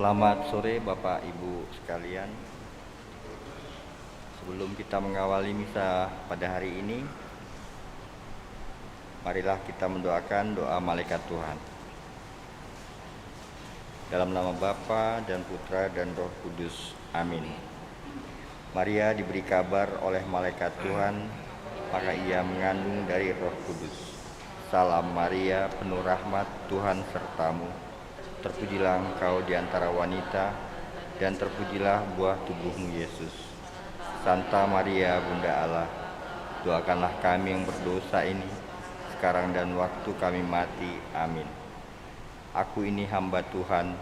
Selamat sore Bapak Ibu sekalian. Sebelum kita mengawali misa pada hari ini, marilah kita mendoakan doa malaikat Tuhan. Dalam nama Bapa dan Putra dan Roh Kudus. Amin. Maria diberi kabar oleh malaikat Tuhan, maka ia mengandung dari Roh Kudus. Salam Maria, penuh rahmat, Tuhan sertamu. Terpujilah engkau di antara wanita, dan terpujilah buah tubuhmu Yesus. Santa Maria, Bunda Allah, doakanlah kami yang berdosa ini, sekarang dan waktu kami mati. Amin. Aku ini hamba Tuhan,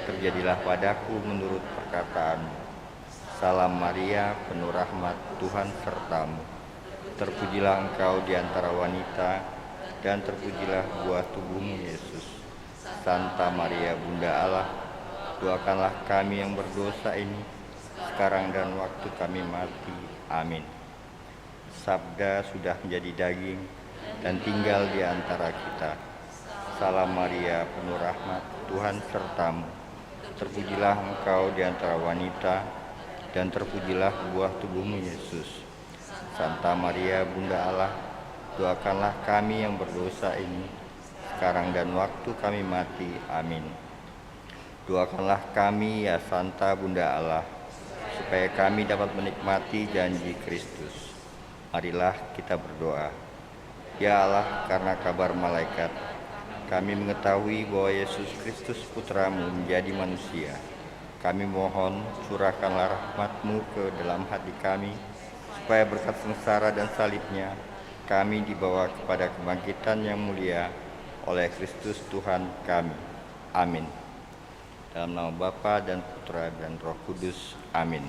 terjadilah padaku menurut perkataanmu. Salam Maria, penuh rahmat, Tuhan sertamu. Terpujilah engkau di antara wanita, dan terpujilah buah tubuhmu Yesus. Santa Maria, Bunda Allah, doakanlah kami yang berdosa ini, sekarang dan waktu kami mati. Amin. Sabda sudah menjadi daging dan tinggal di antara kita. Salam Maria, penuh rahmat, Tuhan sertamu. Terpujilah engkau di antara wanita, dan terpujilah buah tubuhmu Yesus. Santa Maria, Bunda Allah, doakanlah kami yang berdosa ini, sekarang dan waktu kami mati. Amin. Doakanlah kami ya Santa Bunda Allah, supaya kami dapat menikmati janji Kristus. Marilah kita berdoa. Ya Allah, karena kabar malaikat, kami mengetahui bahwa Yesus Kristus Putramu menjadi manusia. Kami mohon curahkanlah rahmat-Mu ke dalam hati kami, supaya berkat sengsara dan salibnya, kami dibawa kepada kebangkitan yang mulia oleh Kristus Tuhan kami. Amin. Dalam nama Bapa dan Putra dan Roh Kudus. Amin.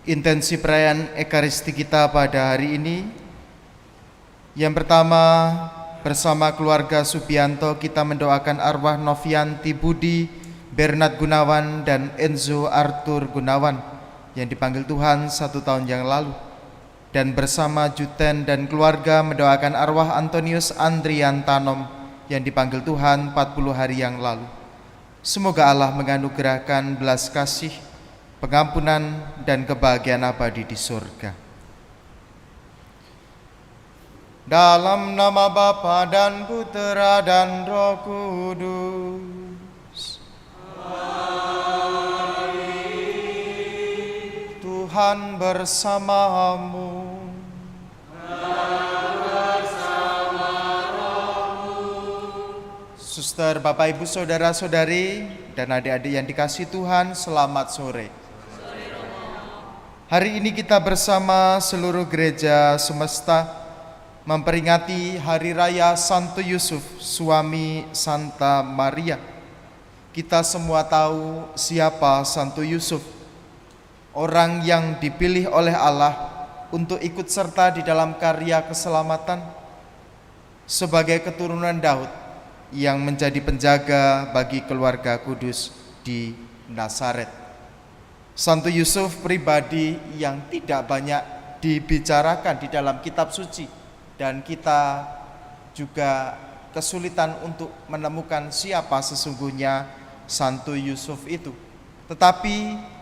Intensi perayaan Ekaristi kita pada hari ini. Yang pertama, bersama keluarga Subianto kita mendoakan arwah Novianti Budi, Bernard Gunawan, dan Enzo Arthur Gunawan yang dipanggil Tuhan 1 tahun yang lalu. Dan bersama Juten dan keluarga mendoakan arwah Antonius Andrian Tanom yang dipanggil Tuhan 40 hari yang lalu. Semoga Allah menganugerahkan belas kasih, pengampunan, dan kebahagiaan abadi di surga. Dalam nama Bapa dan Putera dan Roh Kudus. Amin. Tuhan bersamamu. Dan bersama rohmu. Suster, Bapak, Ibu, Saudara-saudari, dan adik-adik yang dikasihi Tuhan, selamat sore. Hari ini kita bersama seluruh gereja semesta memperingati Hari Raya Santo Yusuf, suami Santa Maria. Kita semua tahu siapa Santo Yusuf, orang yang dipilih oleh Allah untuk ikut serta di dalam karya keselamatan sebagai keturunan Daud yang menjadi penjaga bagi keluarga kudus di Nazaret. Santo Yusuf pribadi yang tidak banyak dibicarakan di dalam kitab suci, dan kita juga kesulitan untuk menemukan siapa sesungguhnya Santo Yusuf itu. Tetapi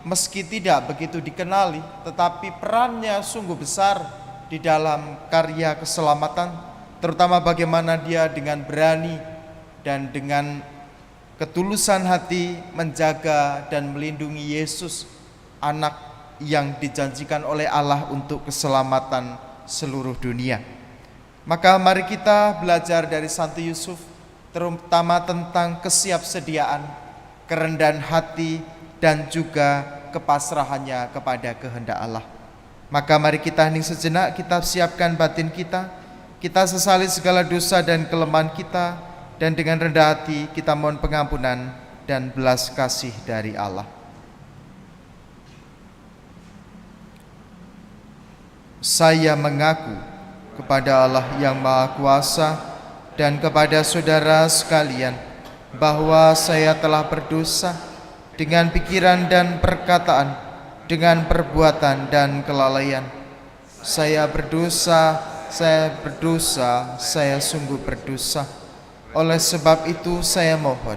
meski tidak begitu dikenali, tetapi perannya sungguh besar di dalam karya keselamatan, terutama bagaimana dia dengan berani dan dengan ketulusan hati menjaga dan melindungi Yesus, anak yang dijanjikan oleh Allah untuk keselamatan seluruh dunia. Maka mari kita belajar dari Santo Yusuf, terutama tentang kesiapsediaan, kerendahan hati, dan juga kepasrahannya kepada kehendak Allah. Maka mari kita hening sejenak, kita siapkan batin kita sesali segala dosa dan kelemahan kita, dan dengan rendah hati kita mohon pengampunan dan belas kasih dari Allah. Saya mengaku kepada Allah yang Maha Kuasa dan kepada saudara sekalian bahwa saya telah berdosa dengan pikiran dan perkataan, dengan perbuatan dan kelalaian. Saya berdosa, saya sungguh berdosa. Oleh sebab itu saya mohon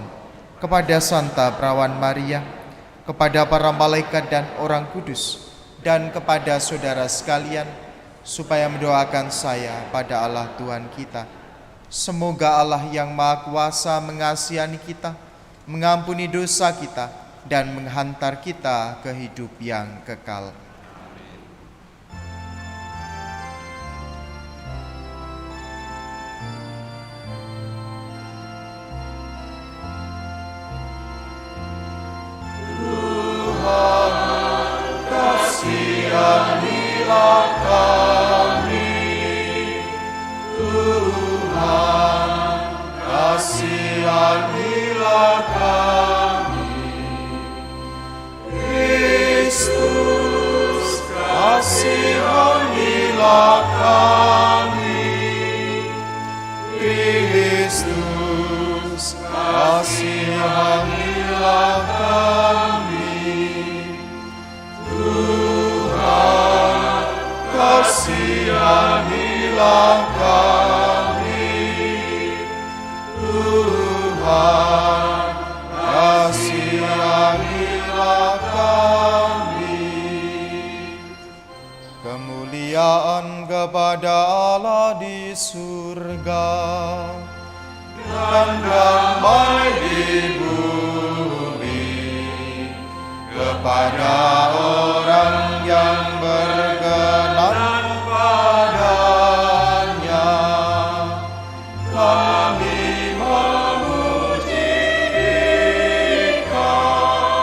kepada Santa Perawan Maria, kepada para malaikat dan orang kudus, dan kepada saudara sekalian, supaya mendoakan saya pada Allah Tuhan kita. Semoga Allah yang Maha Kuasa mengasihani kita, mengampuni dosa kita, dan menghantar kita ke hidup yang kekal. Tuhan, kasihanilah kami. Tuhan, kasihanilah kami. Kristus, kasihanilah kami. Kristus, kasihanilah kami. Tuhan, kasihanilah kami. Tuhan, kasihanilah kami. Kemuliaan kepada Allah di surga dan damai di bumi kepada orang yang berkenan padanya. Kami memuji Dikau,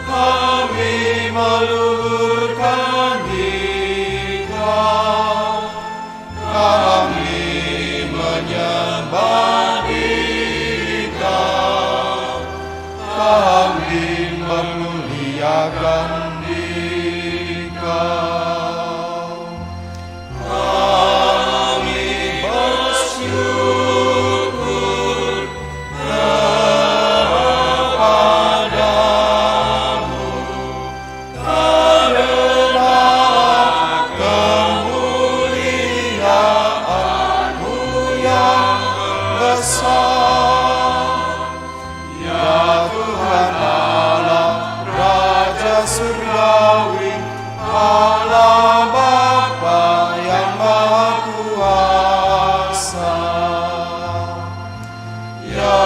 kami meluhurkan Dikau, kami menyembah Dikau, kami memuliakan Esa, ya Tuhan Allah, Raja Surgawi, Allah Bapa yang Maha Kuasa. Ya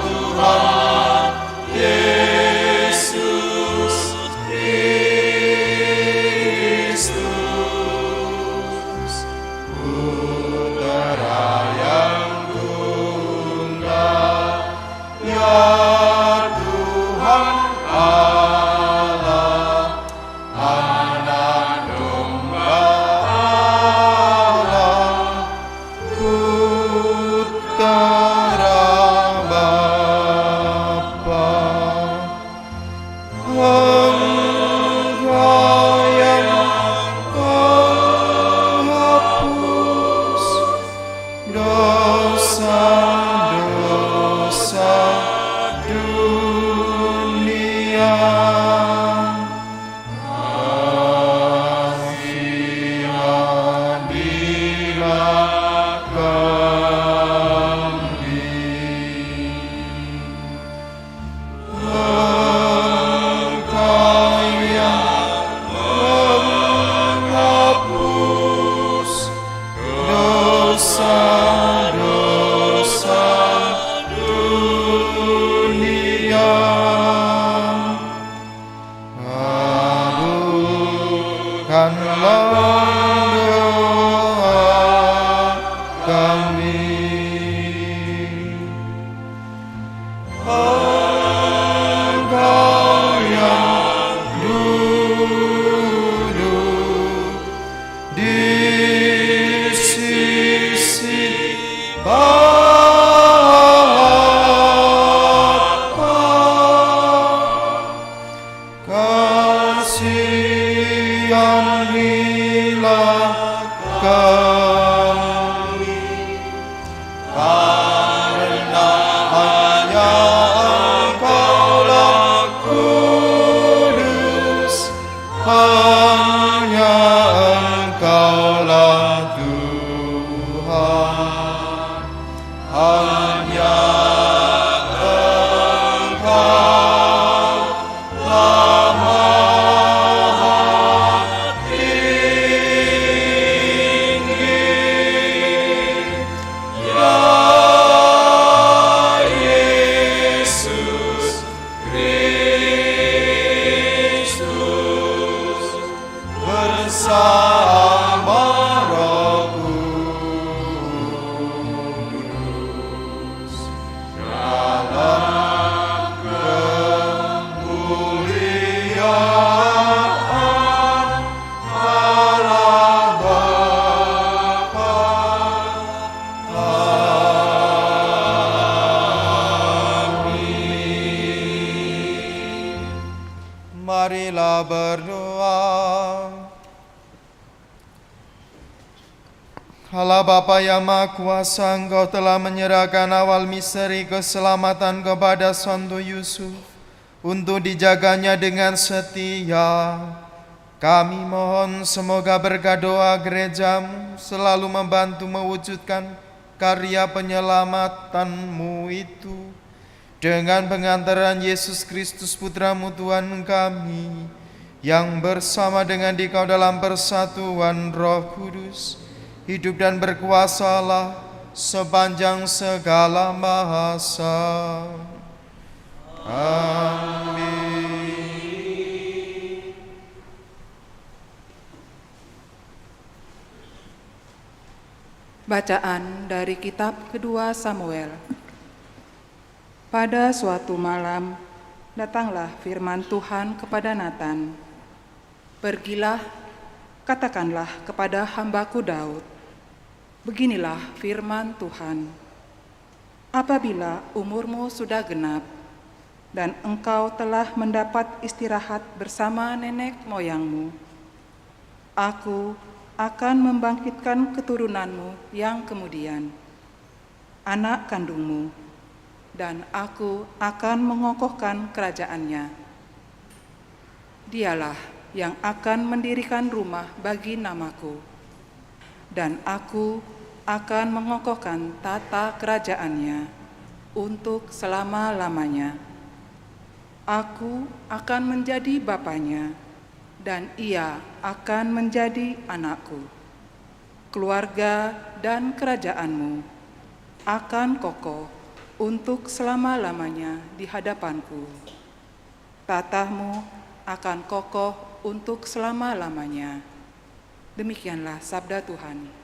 Tuhan Yesus Kristus, Putra yang tunggal, ya Tuhan Allah, Anak Domba Allah, Putra Bapa. Engkau yang menghapus dosa-dosa dunia. Kasihanilah kami. Engkau yang menghapus dosa-dosa dunia. Kabulkanlah doa kami. Engkau yang duduk di sisi Bapa, kasihanilah kami, karena hanya Engkaulah kudus, hanya Engkaulah Tuhan, hanya Engkaulah Maha Tinggi. Ya Yesus Kristus, bersama Roh Kudus dalam kemuliaan Allah Bapa. Amin. Marilah berdoa. Allah Bapa yang Maha Kuasa, Engkau telah menyerahkan awal misteri keselamatan kepada Santo Yusuf untuk dijaganya dengan setia. Kami mohon semoga berkat doa gerejamu selalu membantu mewujudkan karya penyelamatanmu itu. Dengan pengantaran Yesus Kristus Putramu Tuhan kami, yang bersama dengan Dikau dalam persatuan Roh Kudus, hidup dan berkuasalah sepanjang segala masa. Amin. Bacaan dari kitab kedua Samuel. Pada suatu malam, datanglah firman Tuhan kepada Natan. Pergilah, katakanlah kepada hambaku Daud, beginilah firman Tuhan. Apabila umurmu sudah genap, dan engkau telah mendapat istirahat bersama nenek moyangmu, aku akan membangkitkan keturunanmu yang kemudian, anak kandungmu, dan aku akan mengokohkan kerajaannya. Dialah yang akan mendirikan rumah bagi namaku, dan aku akan mengokohkan tata kerajaannya untuk selama-lamanya. Aku akan menjadi bapanya, dan ia akan menjadi anakku. Keluarga dan kerajaanmu akan kokoh untuk selama-lamanya di hadapanku. Tatahmu akan kokoh untuk selama-lamanya. Demikianlah sabda Tuhan.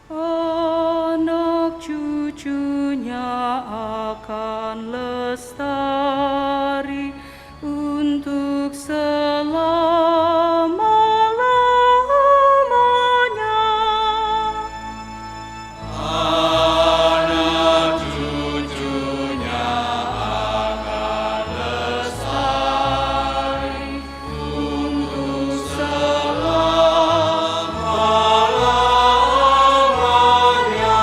Anak cucunya akan lestari untuk selama-lamanya. Anak cucunya akan lestari untuk selama-lamanya.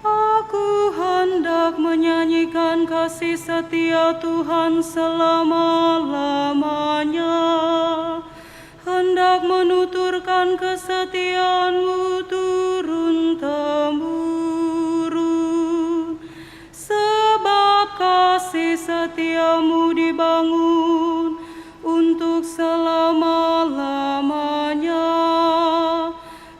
Aku hendak menyanyikan kasih setia Tuhan selama-lamanya, hendak menuturkan kesetiaan-Mu turun-temurun, sebab kasih setiamu dibangun untuk selama-lamanya.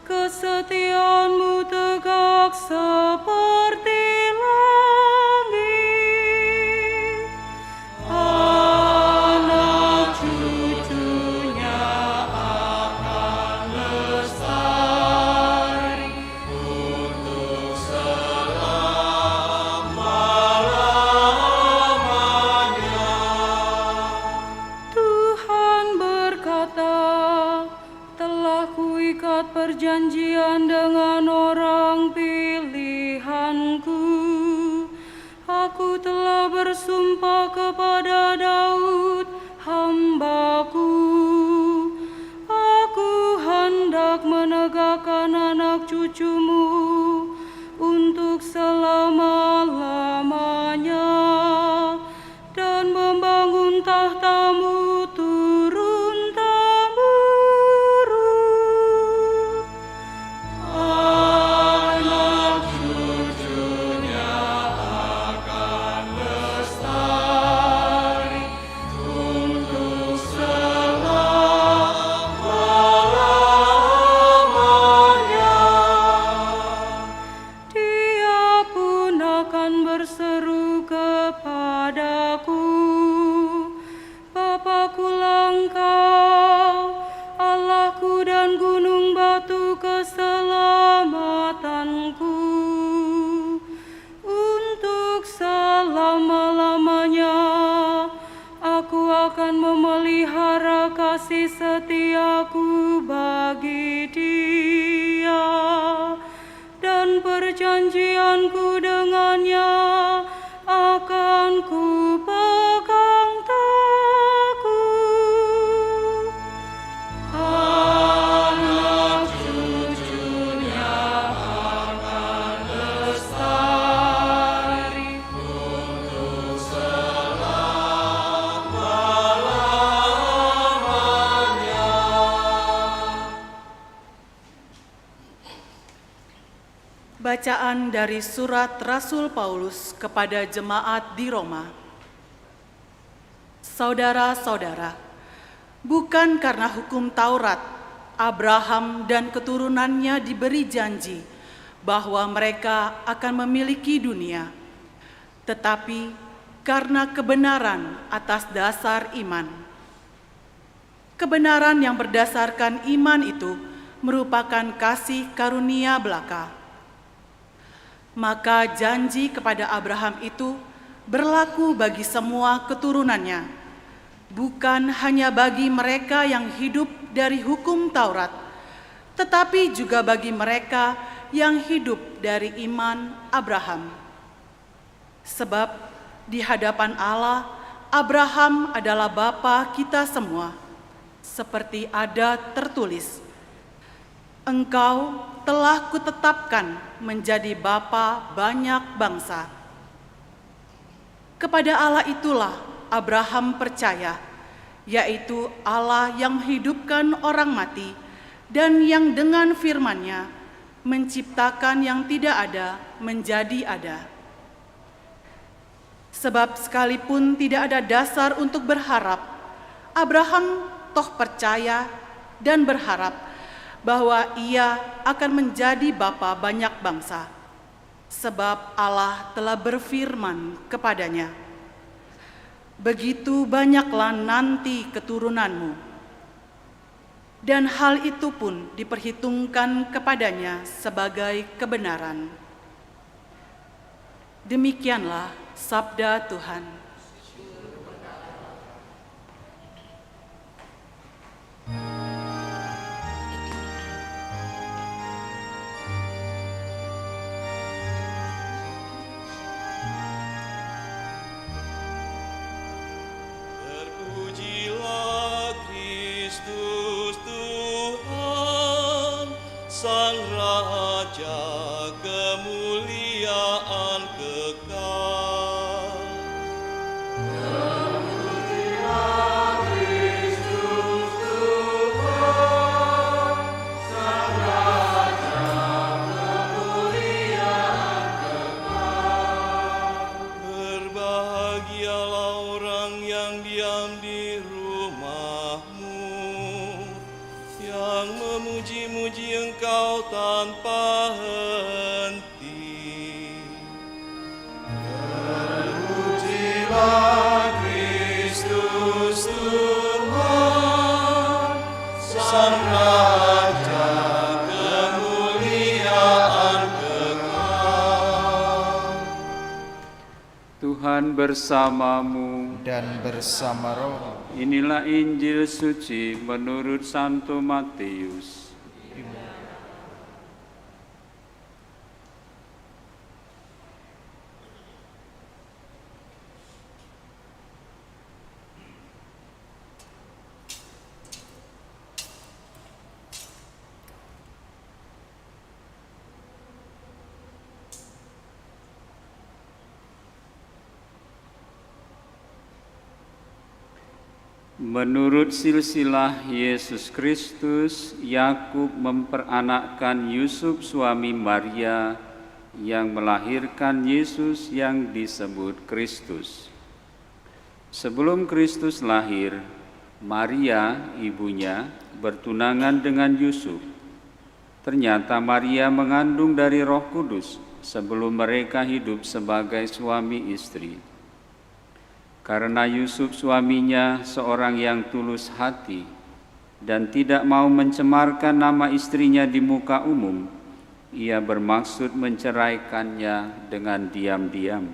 Kesetiaanmu tegak seperti langit. Anak cucunya akan lestari Untuk selama-lamanya. Tuhan berkata, telah kuikat perjanjian dengan orang pilihanku. Aku telah bersumpah kepada Daud, hambaku. Aku hendak menegakkan anak cucumu untuk selama-lamanya dan membangun tahtamu turun-temurun. Anak cucunya akan lestari untuk selama-lamanya. Dia pun akan berseru kepadaku, Bapakkulah Engkau, Allahku dan gunung batu keselamatanku. Untuk selama-lamanya aku akan memelihara kasih setiaku bagi dia, dan perjanjianku dengannya akan kupegang teguh. Anak cucunya akan lestari Untuk selama-lamanya. Bacaan dari surat Rasul Paulus kepada jemaat di Roma. Saudara-saudara, bukan karena hukum Taurat, Abraham dan keturunannya diberi janji bahwa mereka akan memiliki dunia, tetapi karena kebenaran atas dasar iman. Kebenaran yang berdasarkan iman itu merupakan kasih karunia belaka. Maka janji kepada Abraham itu berlaku bagi semua keturunannya, bukan hanya bagi mereka yang hidup dari hukum Taurat, tetapi juga bagi mereka yang hidup dari iman Abraham. Sebab di hadapan Allah, Abraham adalah bapa kita semua. seperti ada tertulis, "Engkau telah kutetapkan menjadi bapa banyak bangsa." Kepada Allah itulah Abraham percaya, yaitu Allah yang menghidupkan orang mati dan yang dengan firman-Nya menciptakan yang tidak ada menjadi ada. Sebab sekalipun tidak ada dasar untuk berharap, Abraham toh percaya dan berharap bahwa ia akan menjadi bapa banyak bangsa, sebab Allah telah berfirman kepadanya, "Begitu banyaklah nanti keturunanmu." Dan hal itu pun diperhitungkan kepadanya sebagai kebenaran. Demikianlah sabda Tuhan. Terpujilah Kristus Tuhan, Sang Raja kemuliaan kekal. Terpujilah Kristus Tuhan, Sang Raja kemuliaan kekal. Berbahagialah orang yang diam di rumahmu, yang memuji-muji Engkau tanpa henti. Terpujilah Kristus Tuhan, Sang Raja kemuliaan kekal. Tuhan bersamamu. Dan bersama roh. Inilah Injil suci menurut Santo Matius. Menurut silsilah Yesus Kristus, Yakub memperanakkan Yusuf suami Maria yang melahirkan Yesus yang disebut Kristus. Sebelum Kristus lahir, Maria, ibunya, bertunangan dengan Yusuf. Ternyata Maria mengandung dari Roh Kudus sebelum mereka hidup sebagai suami istri. Karena Yusuf suaminya seorang yang tulus hati dan tidak mau mencemarkan nama istrinya di muka umum, ia bermaksud menceraikannya dengan diam-diam.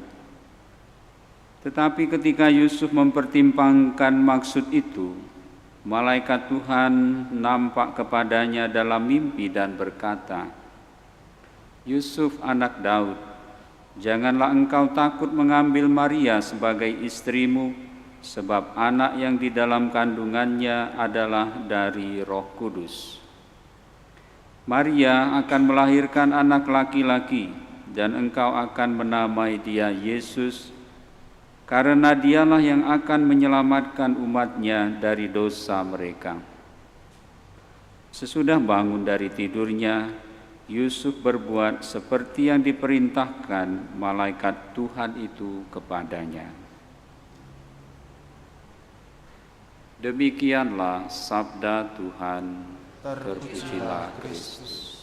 Tetapi ketika Yusuf mempertimbangkan maksud itu, malaikat Tuhan nampak kepadanya dalam mimpi dan berkata, "Yusuf anak Daud, janganlah engkau takut mengambil Maria sebagai istrimu, sebab anak yang di dalam kandungannya adalah dari Roh Kudus. Maria akan melahirkan anak laki-laki, dan engkau akan menamai dia Yesus, karena dialah yang akan menyelamatkan umatnya dari dosa mereka." Sesudah bangun dari tidurnya, Yusuf berbuat seperti yang diperintahkan malaikat Tuhan itu kepadanya. Demikianlah sabda Tuhan. Terpujilah Kristus.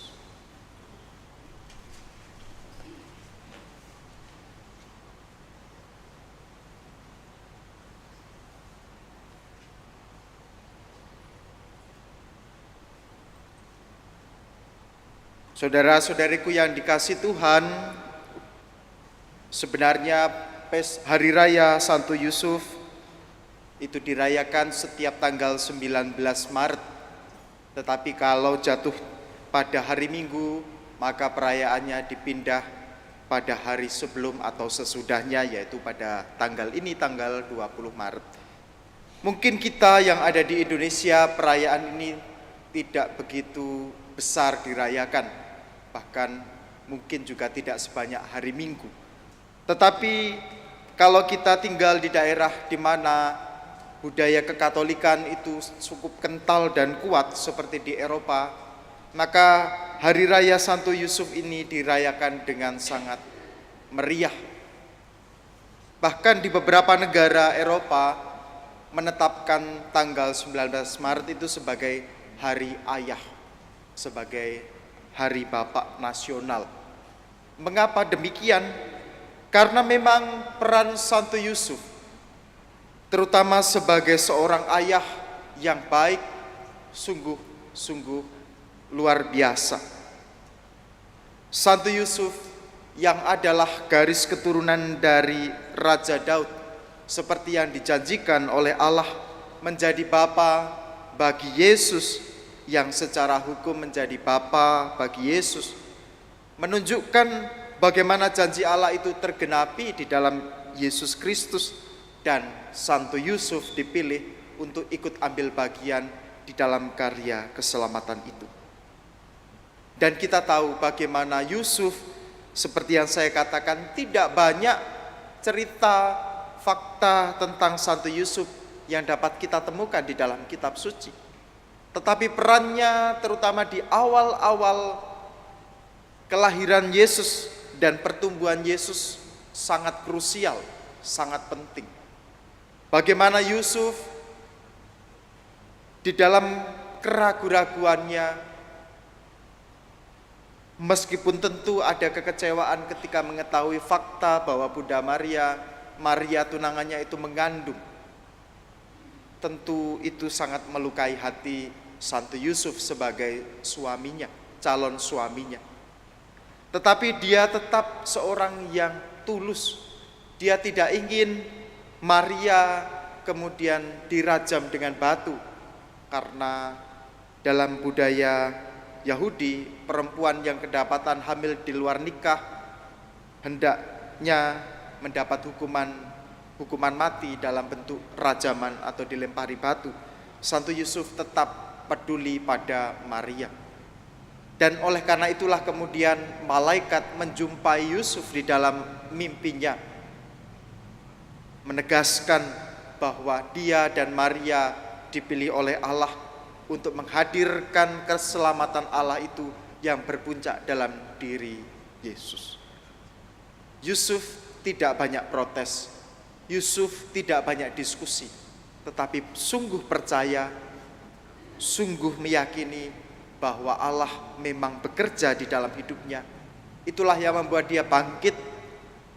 Saudara-saudariku yang dikasihi Tuhan, sebenarnya Hari Raya Santo Yusuf itu dirayakan setiap tanggal 19 Maret. Tetapi kalau jatuh pada hari Minggu, maka perayaannya dipindah pada hari sebelum atau sesudahnya, yaitu pada tanggal ini, tanggal 20 Maret. Mungkin kita yang ada di Indonesia, perayaan ini tidak begitu besar dirayakan, bahkan mungkin juga tidak sebanyak hari Minggu. Tetapi kalau kita tinggal di daerah di mana budaya kekatolikan itu cukup kental dan kuat seperti di Eropa, maka Hari Raya Santo Yusuf ini dirayakan dengan sangat meriah. Bahkan di beberapa negara Eropa menetapkan tanggal 19 Maret itu sebagai Hari Ayah, sebagai Hari Bapak Nasional. Mengapa demikian? Karena memang peran Santo Yusuf, terutama sebagai seorang ayah yang baik, sungguh luar biasa. Santo Yusuf yang adalah garis keturunan dari Raja Daud, seperti yang dijanjikan oleh Allah, menjadi bapa bagi Yesus, yang secara hukum menjadi bapa bagi Yesus, menunjukkan bagaimana janji Allah itu tergenapi di dalam Yesus Kristus, dan Santo Yusuf dipilih untuk ikut ambil bagian di dalam karya keselamatan itu. Dan kita tahu bagaimana Yusuf, seperti yang saya katakan, tidak banyak cerita fakta tentang Santo Yusuf yang dapat kita temukan di dalam kitab suci. Tetapi perannya terutama di awal-awal kelahiran Yesus dan pertumbuhan Yesus sangat krusial, sangat penting. Bagaimana Yusuf di dalam keraguan-raguannya, meskipun tentu ada kekecewaan ketika mengetahui fakta bahwa Bunda Maria tunangannya itu mengandung. Tentu itu sangat melukai hati Santo Yusuf sebagai suaminya, calon suaminya. Tetapi dia tetap seorang yang tulus. Dia tidak ingin Maria kemudian dirajam dengan batu, karena dalam budaya Yahudi, perempuan yang kedapatan hamil di luar nikah hendaknya mendapat hukuman mati dalam bentuk rajaman atau dilempari batu. Santo Yusuf tetap peduli pada Maria. Dan oleh karena itulah kemudian malaikat menjumpai Yusuf di dalam mimpinya, menegaskan bahwa dia dan Maria dipilih oleh Allah untuk menghadirkan keselamatan Allah itu yang berpuncak dalam diri Yesus. Yusuf tidak banyak protes, Yusuf tidak banyak diskusi, tetapi sungguh percaya, sungguh meyakini bahwa Allah memang bekerja di dalam hidupnya. Itulah yang membuat dia bangkit,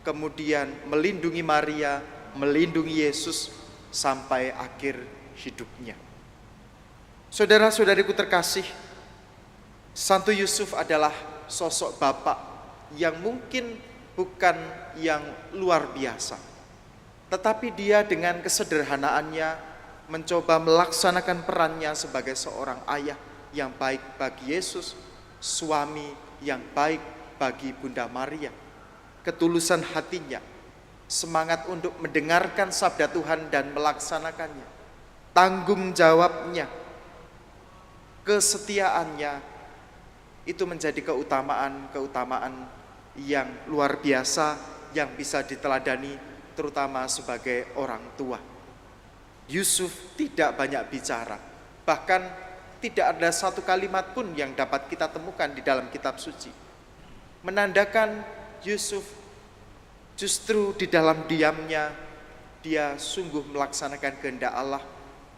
kemudian melindungi Maria, melindungi Yesus sampai akhir hidupnya. Saudara-saudariku terkasih, Santo Yusuf adalah sosok bapak yang mungkin bukan yang luar biasa, tetapi dia dengan kesederhanaannya mencoba melaksanakan perannya sebagai seorang ayah yang baik bagi Yesus, suami yang baik bagi Bunda Maria. Ketulusan hatinya, semangat untuk mendengarkan sabda Tuhan dan melaksanakannya, tanggung jawabnya, kesetiaannya, itu menjadi keutamaan yang luar biasa yang bisa diteladani terutama sebagai orang tua. Yusuf tidak banyak bicara, bahkan tidak ada satu kalimat pun yang dapat kita temukan di dalam kitab suci, menandakan Yusuf justru di dalam diamnya dia sungguh melaksanakan kehendak Allah.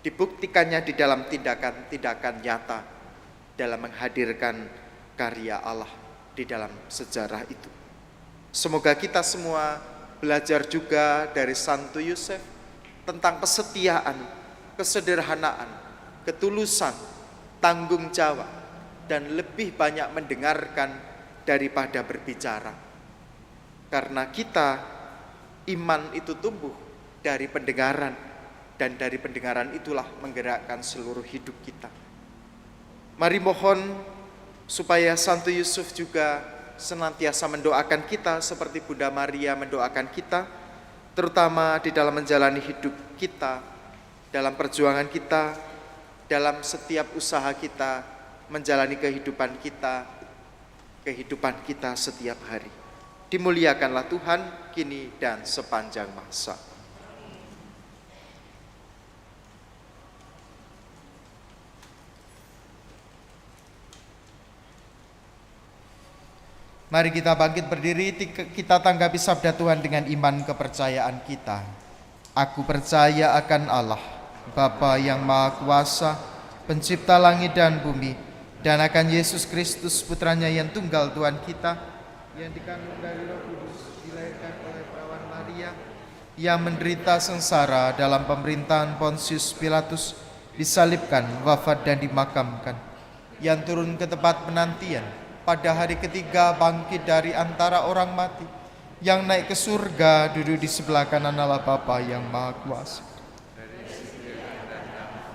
Dibuktikannya di dalam tindakan-tindakan nyata dalam menghadirkan karya Allah di dalam sejarah itu. Semoga kita semua belajar juga dari Santo Yusuf tentang kesetiaan, kesederhanaan, ketulusan, tanggung jawab, dan lebih banyak mendengarkan daripada berbicara. Karena kita, iman itu tumbuh dari pendengaran, dan dari pendengaran itulah menggerakkan seluruh hidup kita. Mari mohon supaya Santo Yusuf juga senantiasa mendoakan kita seperti Bunda Maria mendoakan kita, terutama di dalam menjalani hidup kita dalam perjuangan kita, dalam setiap usaha kita, menjalani kehidupan kita setiap hari. Dimuliakanlah Tuhan kini dan sepanjang masa. Mari kita bangkit berdiri, kita tanggapi sabda Tuhan dengan iman kepercayaan kita. Aku percaya akan Allah, Bapa yang Maha Kuasa, pencipta langit dan bumi, dan akan Yesus Kristus, Putranya yang tunggal Tuhan kita, yang dikandung dari Roh Kudus, dilahirkan oleh perawan Maria, yang menderita sengsara dalam pemerintahan Pontius Pilatus, disalibkan, wafat dan dimakamkan, yang turun ke tempat penantian, pada hari ketiga bangkit dari antara orang mati, yang naik ke surga, duduk di sebelah kanan Allah Bapa yang Maha Kuasa,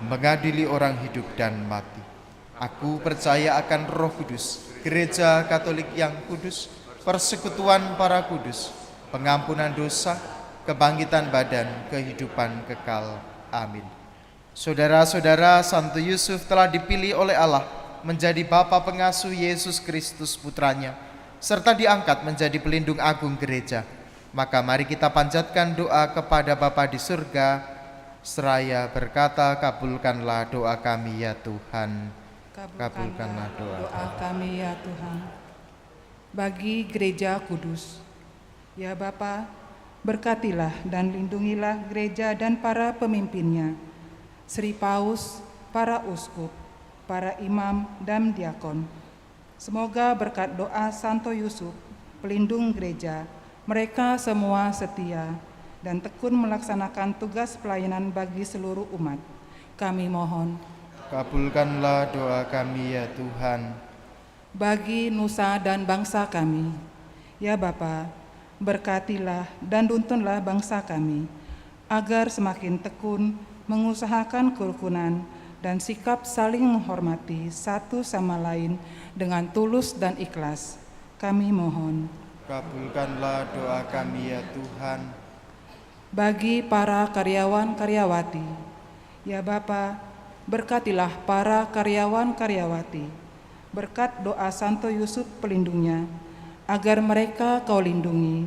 mengadili orang hidup dan mati. Aku percaya akan Roh Kudus, Gereja Katolik yang kudus, persekutuan para kudus, pengampunan dosa, kebangkitan badan, kehidupan kekal. Amin. Saudara-saudara, Santo Yusuf telah dipilih oleh Allah menjadi Bapa pengasuh Yesus Kristus Putranya, serta diangkat menjadi pelindung agung gereja. Maka mari kita panjatkan doa kepada Bapa di surga, seraya berkata, kabulkanlah doa kami ya Tuhan. Kabulkanlah doa kami ya Tuhan. Bagi gereja kudus, ya Bapa, berkatilah dan lindungilah gereja dan para pemimpinnya, Sri Paus, para uskup, para imam dan diakon. Semoga berkat doa Santo Yusuf, pelindung gereja, mereka semua setia dan tekun melaksanakan tugas pelayanan bagi seluruh umat. Kami mohon, kabulkanlah doa kami ya Tuhan. Bagi nusa dan bangsa kami, ya Bapa, berkatilah dan tuntunlah bangsa kami, agar semakin tekun mengusahakan kerukunan dan sikap saling menghormati satu sama lain dengan tulus dan ikhlas. Kami mohon, kabulkanlah doa kami ya Tuhan. Bagi para karyawan-karyawati, ya Bapa, berkatilah para karyawan-karyawati, berkat doa Santo Yusuf pelindungnya, agar mereka Kau lindungi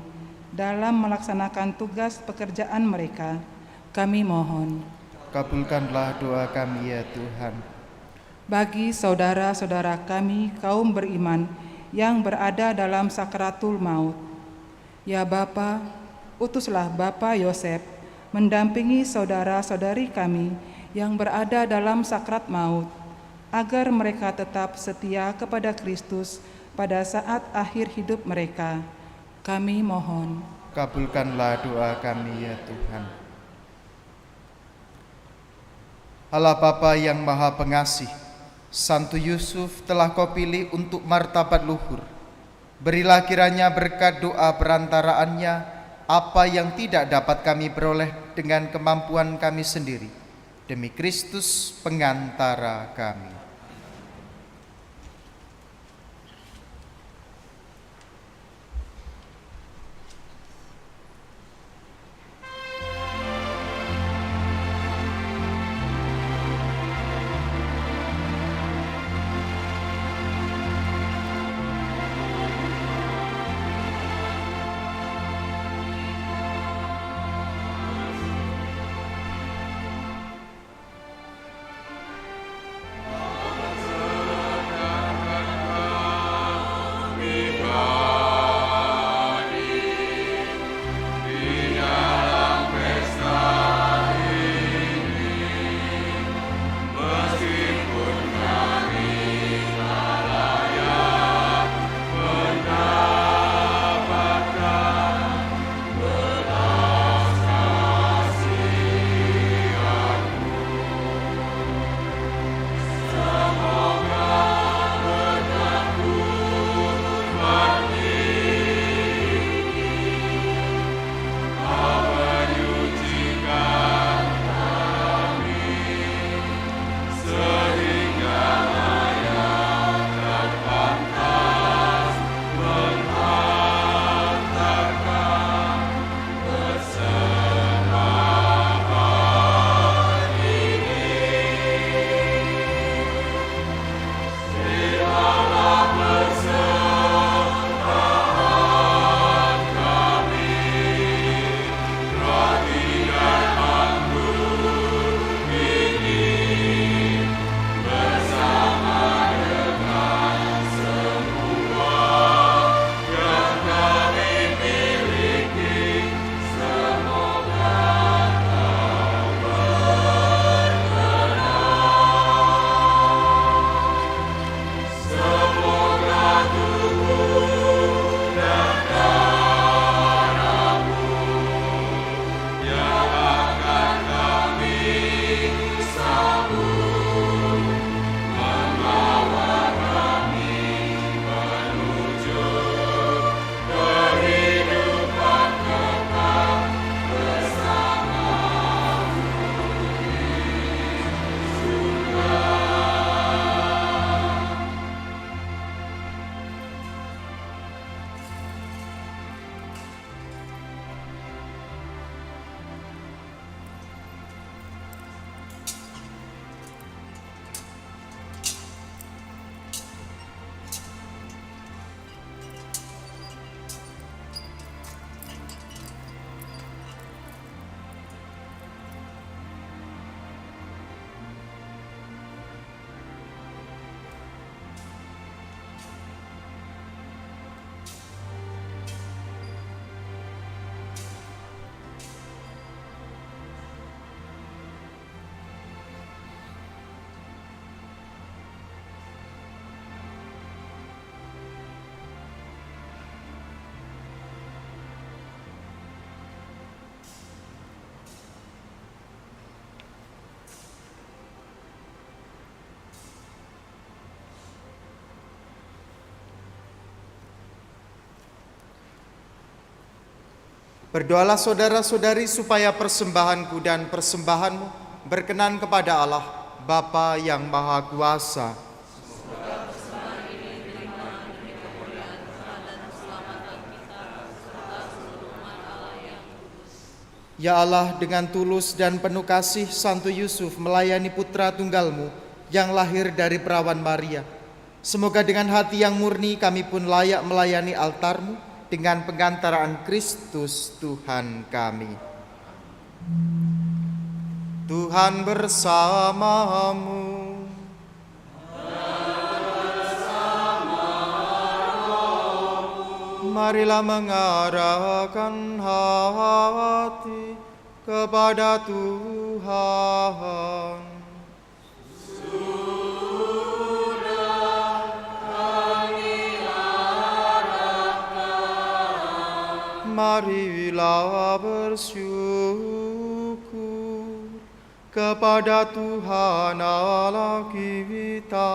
dalam melaksanakan tugas pekerjaan mereka. Kami mohon, kabulkanlah doa kami ya Tuhan. Bagi saudara-saudara kami kaum beriman yang berada dalam sakaratul maut, ya Bapa, utuslah Bapa Yosef mendampingi saudara-saudari kami yang berada dalam sakrat maut, agar mereka tetap setia kepada Kristus pada saat akhir hidup mereka. Kami mohon, kabulkanlah doa kami ya Tuhan. Allah Bapa yang Maha Pengasih, Santo Yusuf telah Kau pilih untuk martabat luhur. Berilah kiranya berkat doa perantaraannya apa yang tidak dapat kami peroleh dengan kemampuan kami sendiri, demi Kristus pengantara kami. Berdoalah saudara-saudari supaya persembahanku dan persembahanmu berkenan kepada Allah, Bapa yang Maha Kuasa. Ya Allah, dengan tulus dan penuh kasih Santo Yusuf melayani putra tunggalmu yang lahir dari perawan Maria. Semoga dengan hati yang murni kami pun layak melayani altarmu dengan pengantaraan Kristus Tuhan kami. Tuhan bersamamu. Marilah mengarahkan hati kepada Tuhan. Marilah bersyukur kepada Tuhan Allah kita.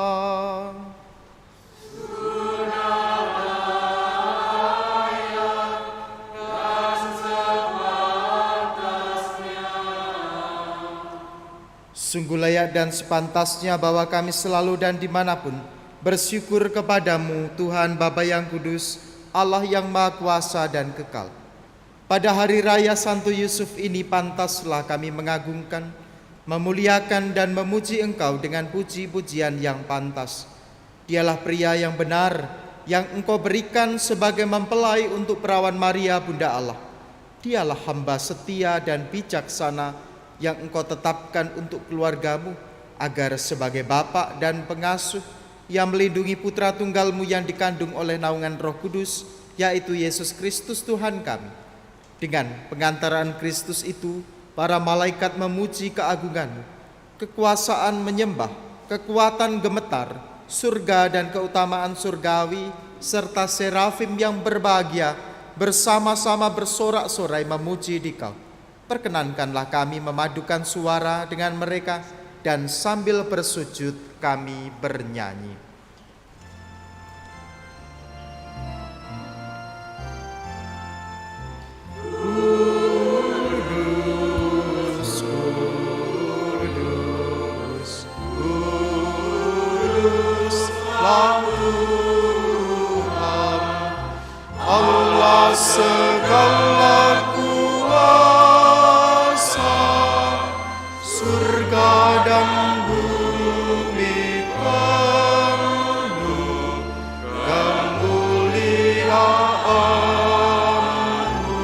Sungguh layak dan sepantasnya bahwa kami selalu dan dimanapun bersyukur kepadamu, Tuhan Bapa yang kudus, Allah yang Maha Kuasa dan kekal. Pada hari raya Santo Yusuf ini pantaslah kami mengagungkan, memuliakan dan memuji Engkau dengan puji-pujian yang pantas. Dialah pria yang benar, yang Engkau berikan sebagai mempelai untuk perawan Maria Bunda Allah. Dialah hamba setia dan bijaksana yang Engkau tetapkan untuk keluargamu, agar sebagai Bapa dan pengasuh yang melindungi putra tunggalmu yang dikandung oleh naungan Roh Kudus, yaitu Yesus Kristus Tuhan kami. Dengan pengantaran Kristus itu, para malaikat memuji keagunganmu, kekuasaan menyembah, kekuatan gemetar, surga dan keutamaan surgawi, serta serafim yang berbahagia bersama-sama bersorak-sorai memuji Dikau. Perkenankanlah kami memadukan suara dengan mereka, dan sambil bersujud kami bernyanyi. Kudus, kudus, kuduslah Tuhan, Allah segala kuasa, surga dan bumi penuh kemuliaan-Mu.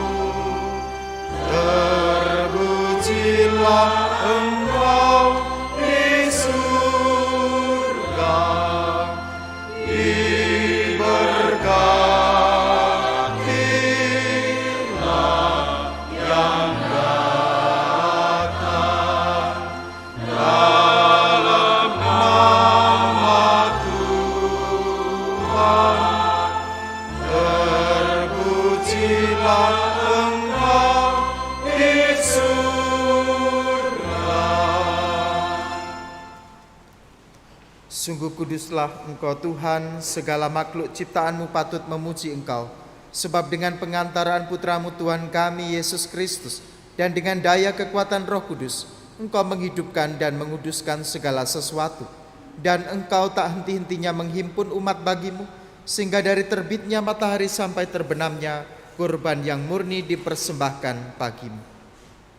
Terpujilah Engkau di surga, diberkatilah yang datang dalam nama Tuhan. Terpujilah Engkau di surga. Sungguh kuduslah Engkau Tuhan, segala makhluk ciptaan-Mu patut memuji Engkau. Sebab dengan pengantaran Putra-Mu Tuhan kami, Yesus Kristus, dan dengan daya kekuatan Roh Kudus, Engkau menghidupkan dan menguduskan segala sesuatu. Dan Engkau tak henti-hentinya menghimpun umat bagimu, sehingga dari terbitnya matahari sampai terbenamnya, kurban yang murni dipersembahkan bagimu.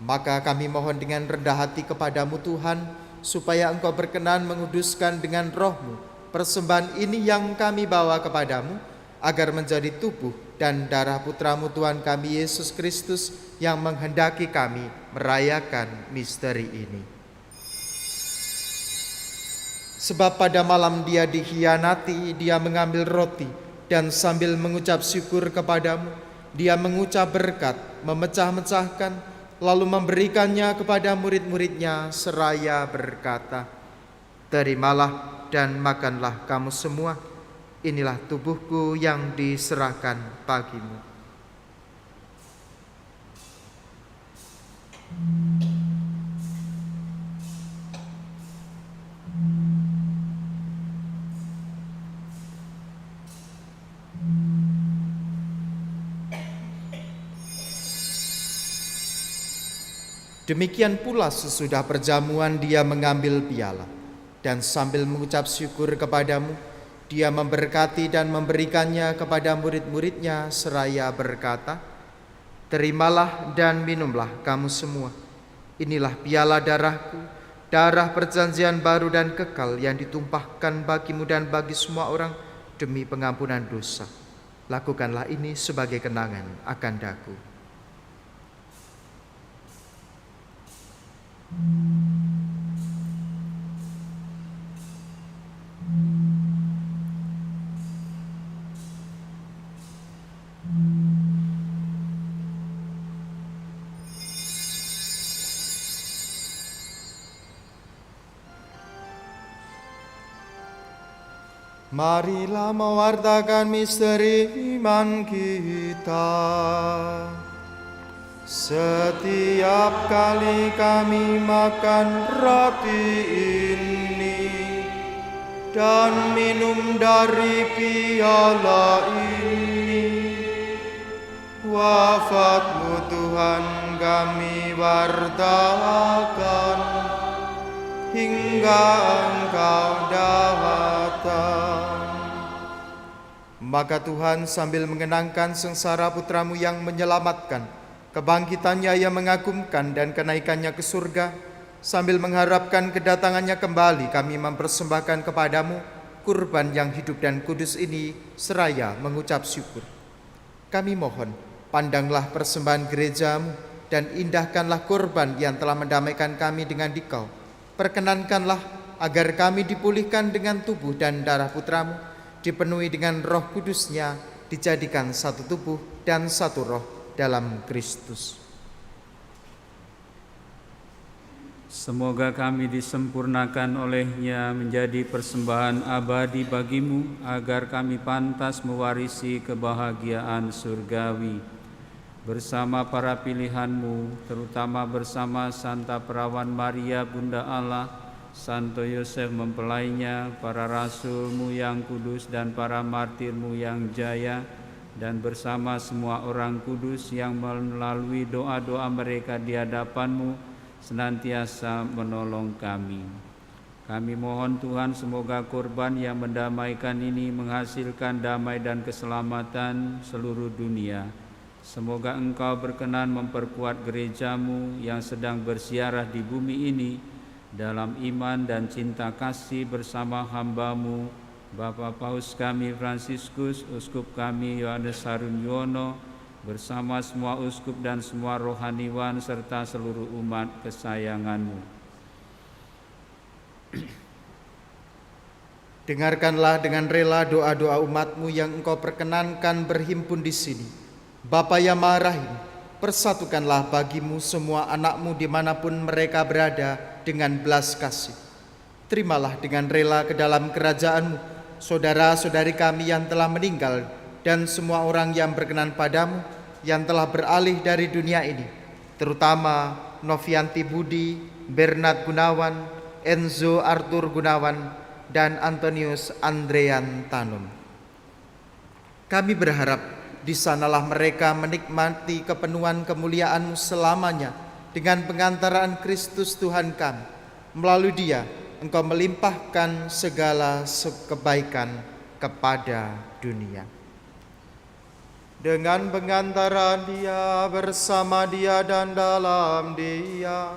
Maka kami mohon dengan rendah hati kepadamu Tuhan, supaya Engkau berkenan menguduskan dengan Roh-Mu persembahan ini yang kami bawa kepadamu, agar menjadi tubuh dan darah Putra-Mu Tuhan kami Yesus Kristus, yang menghendaki kami merayakan misteri ini. Sebab pada malam Dia dikhianati, Dia mengambil roti, dan sambil mengucap syukur kepadamu, Dia mengucap berkat, memecah-mecahkan, lalu memberikannya kepada murid-muridnya seraya berkata, "Terimalah dan makanlah kamu semua, inilah tubuhku yang diserahkan bagimu." Demikian pula sesudah perjamuan dia mengambil piala, dan sambil mengucap syukur kepadamu, dia memberkati dan memberikannya kepada murid-muridnya seraya berkata, "Terimalah dan minumlah kamu semua. Inilah piala darahku, darah perjanjian baru dan kekal yang ditumpahkan bagimu dan bagi semua orang demi pengampunan dosa. Lakukanlah ini sebagai kenangan akan daku." Marilah mewartakan misteri iman kita. Setiap kali kami makan roti ini dan minum dari piala ini, wafat-Mu Tuhan kami wartakan hingga Engkau datang. Maka Tuhan sambil mengenangkan sengsara putra-Mu yang menyelamatkan, kebangkitannya yang mengagumkan dan kenaikannya ke surga, sambil mengharapkan kedatangannya kembali, kami mempersembahkan kepadamu kurban yang hidup dan kudus ini seraya mengucap syukur. Kami mohon, pandanglah persembahan gereja-Mu dan indahkanlah kurban yang telah mendamaikan kami dengan Dikau. Perkenankanlah agar kami dipulihkan dengan tubuh dan darah putra-Mu, dipenuhi dengan Roh Kudus-Nya, dijadikan satu tubuh dan satu roh dalam Kristus. Semoga kami disempurnakan oleh-Nya menjadi persembahan abadi bagi-Mu, agar kami pantas mewarisi kebahagiaan surgawi. Bersama para pilihan-Mu, terutama bersama Santa Perawan Maria Bunda Allah, Santo Yosef mempelainya, para rasul-Mu yang kudus dan para martir-Mu yang jaya, dan bersama semua orang kudus yang melalui doa-doa mereka di hadapan-Mu senantiasa menolong kami. Kami mohon Tuhan, semoga kurban yang mendamaikan ini menghasilkan damai dan keselamatan seluruh dunia. Semoga Engkau berkenan memperkuat gereja-Mu yang sedang bersiarah di bumi ini dalam iman dan cinta kasih bersama hamba-Mu, Bapak Paus kami Fransiskus, Uskup kami Yohanes Harun Yuwono, bersama semua uskup dan semua rohaniwan serta seluruh umat kesayangan-Mu. Dengarkanlah dengan rela doa-doa umat-Mu yang Engkau perkenankan berhimpun di sini. Bapa yang Maha Rahim, persatukanlah bagi-Mu semua anak-Mu dimanapun mereka berada dengan belas kasih. Terimalah dengan rela ke dalam kerajaan-Mu saudara-saudari kami yang telah meninggal dan semua orang yang berkenan padamu, yang telah beralih dari dunia ini, terutama Novianti Budi, Bernard Gunawan, Enzo Arthur Gunawan, dan Antonius Andrean Tanum. Kami berharap di sanalah mereka menikmati kepenuhan kemuliaan-Mu selamanya dengan pengantaraan Kristus Tuhan kami. Melalui Dia Engkau melimpahkan segala kebaikan kepada dunia. Dengan pengantaran Dia, bersama Dia dan dalam Dia,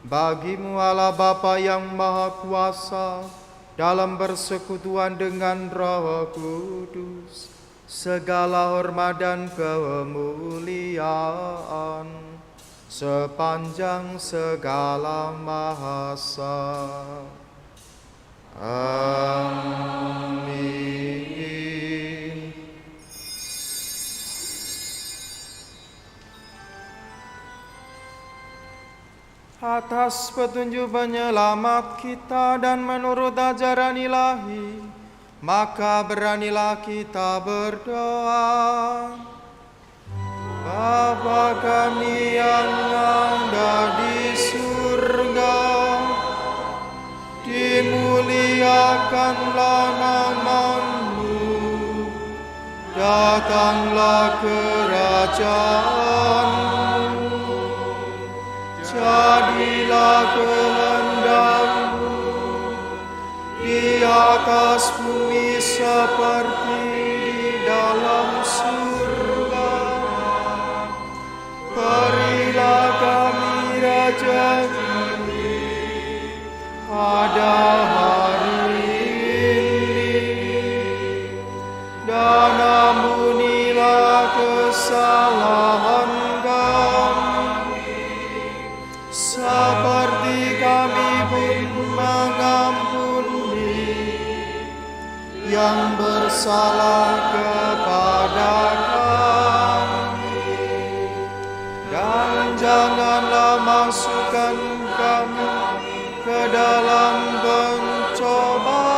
bagi-Mu Allah Bapa yang Maha Kuasa, dalam persekutuan dengan Roh Kudus, segala hormat dan kemuliaan sepanjang segala masa. Amin. Atas petunjuk penyelamat kita dan menurut ajaran ilahi, maka beranilah kita berdoa. Bapa kami yang ada di surga, dimuliakanlah nama-Mu, datanglah kerajaan-Mu, jadilah kehendak-Mu di atas bumi seperti di dalam surga. Berilah kami rezeki pada hari ini, dan ampunilah kesalahan kami, seperti kami pun mengampuni yang bersalah kepada kami. Dan janganlah masukkan kami ke dalam pencobaan,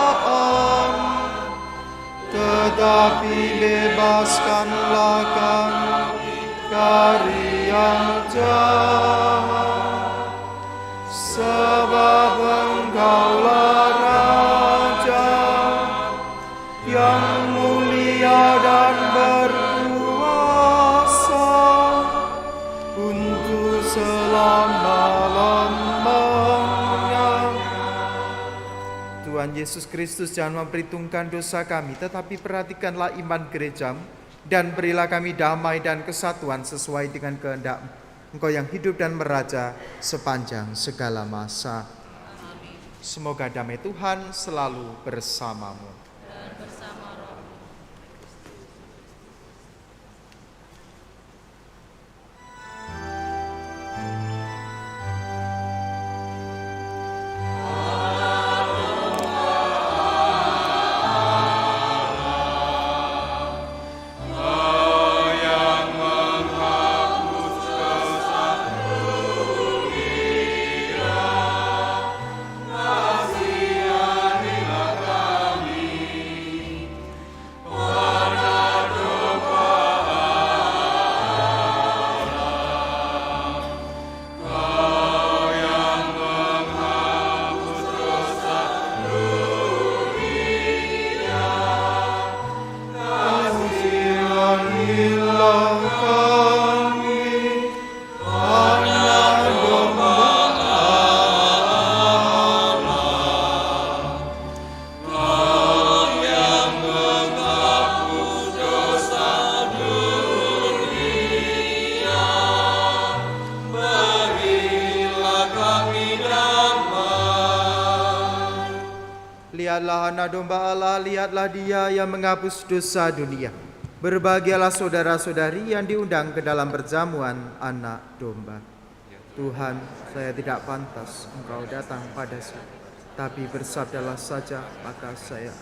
tetapi bebaskanlah kami dari yang jahat. Sebab Engkaulah Raja yang mulia dan berkuasa untuk selama-lamanya. Tuhan Yesus Kristus, jangan memperhitungkan dosa kami, tetapi perhatikanlah iman gereja-Mu, dan berilah kami damai dan kesatuan sesuai dengan kehendak-Mu. Engkau yang hidup dan meraja sepanjang segala masa. Semoga damai Tuhan selalu bersamamu. Lihatlah anak domba Allah, lihatlah Dia yang menghapus dosa dunia. Berbahagialah saudara-saudari yang diundang ke dalam perjamuan anak domba. Tuhan, saya tidak pantas Engkau datang pada saya, tapi bersabdalah saja, maka saya.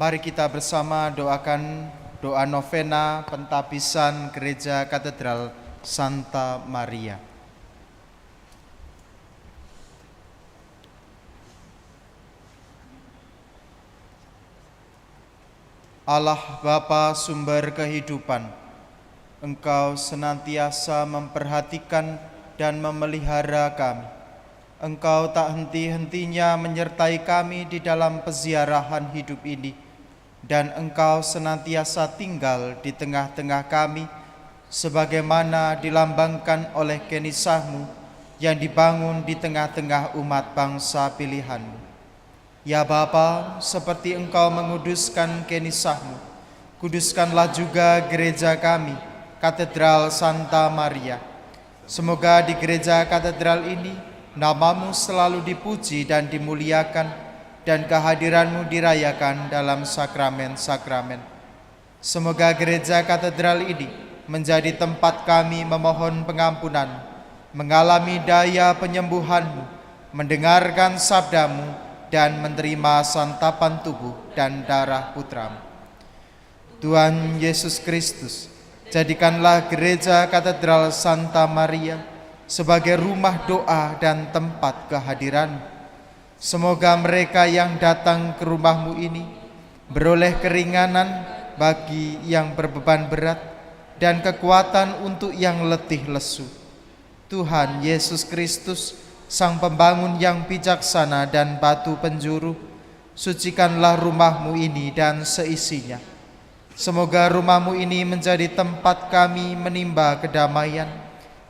Mari kita bersama doakan doa novena pentabisan Gereja Katedral Santa Maria. Allah Bapa sumber kehidupan, Engkau senantiasa memperhatikan dan memelihara kami. Engkau tak henti-hentinya menyertai kami di dalam peziarahan hidup ini, dan Engkau senantiasa tinggal di tengah-tengah kami, sebagaimana dilambangkan oleh kenisah-Mu yang dibangun di tengah-tengah umat bangsa pilihan-Mu. Ya Bapa, seperti Engkau menguduskan kenisah-Mu, kuduskanlah juga gereja kami, Katedral Santa Maria. Semoga di gereja katedral ini nama-Mu selalu dipuji dan dimuliakan, dan kehadiran-Mu dirayakan dalam sakramen-sakramen. Semoga gereja katedral ini menjadi tempat kami memohon pengampunan, mengalami daya penyembuhan-Mu, mendengarkan sabda-Mu, dan menerima santapan tubuh dan darah Putra-Mu. Tuhan Yesus Kristus, jadikanlah gereja Katedral Santa Maria sebagai rumah doa dan tempat kehadiran-Mu. Semoga mereka yang datang ke rumah-Mu ini beroleh keringanan bagi yang berbeban berat dan kekuatan untuk yang letih lesu. Tuhan Yesus Kristus, Sang Pembangun yang bijaksana dan batu penjuru, sucikanlah rumah-Mu ini dan seisinya. Semoga rumah-Mu ini menjadi tempat kami menimba kedamaian,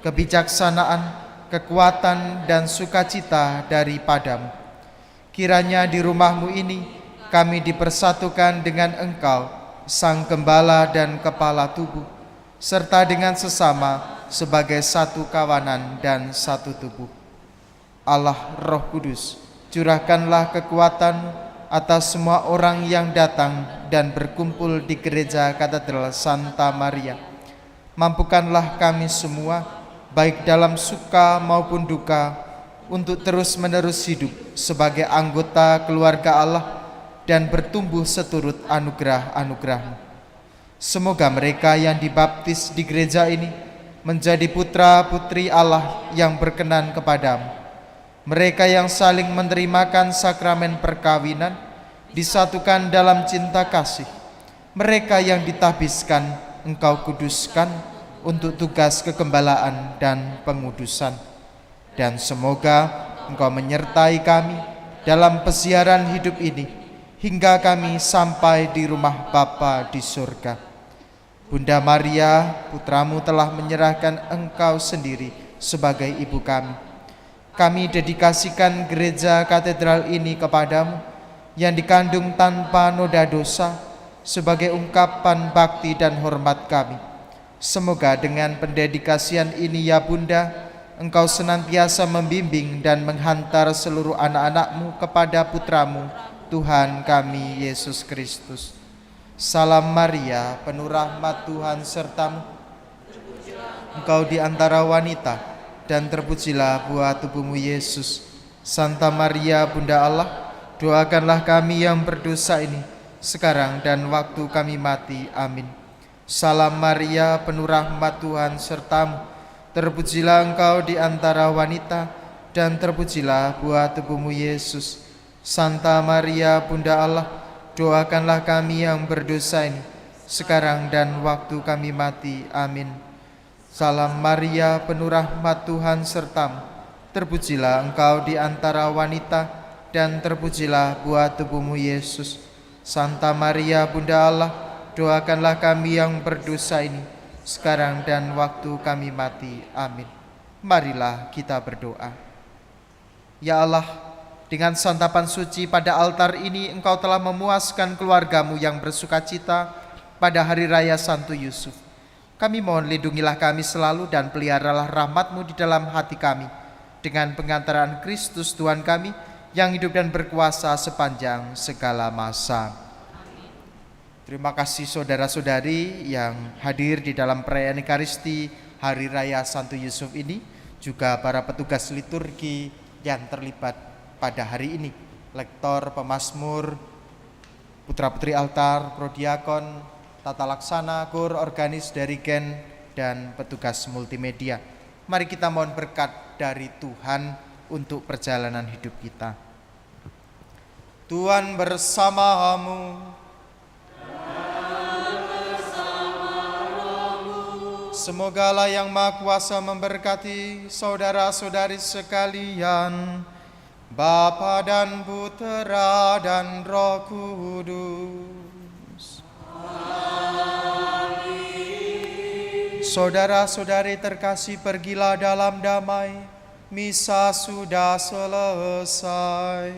kebijaksanaan, kekuatan, dan sukacita daripada-Mu. Kiranya di rumah-Mu ini kami dipersatukan dengan Engkau, Sang Gembala dan Kepala tubuh, serta dengan sesama sebagai satu kawanan dan satu tubuh. Allah Roh Kudus, curahkanlah kekuatan atas semua orang yang datang dan berkumpul di gereja Katedral Santa Maria. Mampukanlah kami semua, baik dalam suka maupun duka, untuk terus-menerus hidup sebagai anggota keluarga Allah dan bertumbuh seturut anugerah-anugerah-Mu. Semoga mereka yang dibaptis di gereja ini menjadi putra-putri Allah yang berkenan kepada-Mu. Mereka yang saling menerimakan sakramen perkawinan disatukan dalam cinta kasih. Mereka yang ditabiskan Engkau kuduskan untuk tugas kegembalaan dan pengudusan. Dan semoga Engkau menyertai kami dalam pesiaran hidup ini hingga kami sampai di rumah Bapa di surga. Bunda Maria, Putra-Mu telah menyerahkan Engkau sendiri sebagai ibu kami. Kami dedikasikan gereja katedral ini kepada-Mu yang dikandung tanpa noda dosa sebagai ungkapan bakti dan hormat kami. Semoga dengan pendedikasian ini ya Bunda, Engkau senantiasa membimbing dan menghantar seluruh anak-anak-Mu kepada Putra-Mu, Tuhan kami Yesus Kristus. Salam Maria, penuh rahmat Tuhan serta-Mu. Engkau di antara wanita, dan terpujilah buah tubuh-Mu Yesus. Santa Maria Bunda Allah, doakanlah kami yang berdosa ini sekarang dan waktu kami mati. Amin. Salam Maria, penuh rahmat Tuhan serta-Mu. Terpujilah Engkau di antara wanita, dan terpujilah buah tubuh-Mu Yesus. Santa Maria Bunda Allah, doakanlah kami yang berdosa ini sekarang dan waktu kami mati. Amin. Salam Maria, penuh rahmat Tuhan serta-Mu. Terpujilah Engkau di antara wanita, dan terpujilah buah tubuh-Mu Yesus. Santa Maria Bunda Allah, doakanlah kami yang berdosa ini sekarang dan waktu kami mati. Amin. Marilah kita berdoa. Ya Allah, dengan santapan suci pada altar ini Engkau telah memuaskan keluarga-Mu yang bersukacita pada hari raya Santo Yusuf. Kami mohon lindungilah kami selalu dan peliharalah rahmat-Mu di dalam hati kami, dengan pengantaran Kristus Tuhan kami yang hidup dan berkuasa sepanjang segala masa. Terima kasih saudara-saudari yang hadir di dalam perayaan Ekaristi Hari Raya Santo Yusuf ini, juga para petugas liturgi yang terlibat pada hari ini, lektor, pemazmur, putra-putri altar, prodiakon, tata laksana, kur, organis dari Gen, dan petugas multimedia. Mari kita mohon berkat dari Tuhan untuk perjalanan hidup kita. Tuhan bersamamu. Semoga Allah yang Maha Kuasa memberkati saudara-saudari sekalian, Bapa dan Putera dan Roh Kudus. Amin. Saudara-saudari terkasih, pergilah dalam damai. Misa sudah selesai.